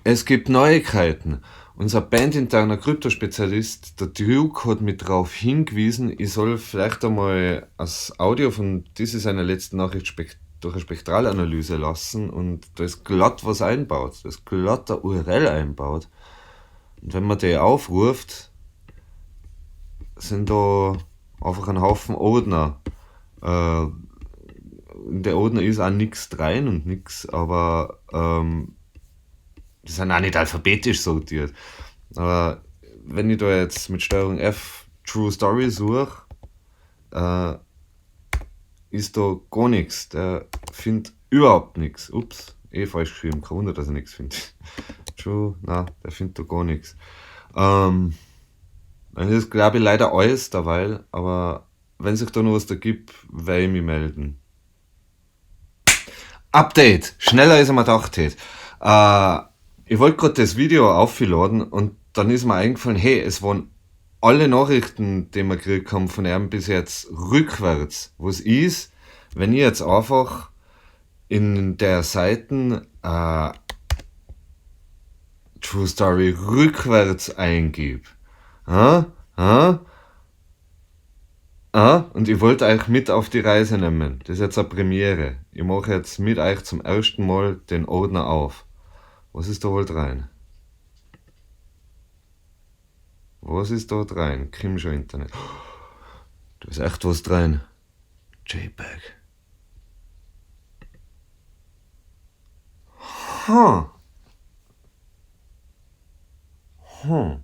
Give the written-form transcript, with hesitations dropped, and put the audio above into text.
Es gibt Neuigkeiten. Unser bandinterner Kryptospezialist, der Duke, hat mich darauf hingewiesen, ich soll vielleicht einmal das Audio von dieser seiner letzten Nachricht durch eine Spektralanalyse lassen und da ist glatt was einbaut. Da ist glatt eine URL einbaut. Und wenn man die aufruft, sind da einfach ein Haufen Ordner. Äh, in der Ordner ist auch nichts rein und nichts, aber die sind auch nicht alphabetisch sortiert. Aber wenn ich da jetzt mit Steuerung F True Story suche, äh, ist da gar nichts. Der findet überhaupt nichts. Ups, falsch geschrieben. Kein Wunder, dass er nichts findet. True, na, der findet da gar nichts. Das ist, glaube ich, leider alles derweil, aber wenn sich da noch was da gibt, werde ich mich melden. Update! Schneller als ich mir gedacht hätte. Ich wollte gerade das Video aufladen und dann ist mir eingefallen, hey, es waren alle Nachrichten, die wir gekriegt haben von ihm bis jetzt rückwärts. Was ist, wenn ich jetzt einfach in der Seiten True Story rückwärts eingebe? Ah, ah, und ich wollte euch mit auf die Reise nehmen. Das ist jetzt eine Premiere. Ich mache jetzt mit euch zum ersten Mal den Ordner auf. Was ist da wohl rein? Was ist da rein? Kimscher Internet. Da ist echt was rein. JPEG. Huh. Huh.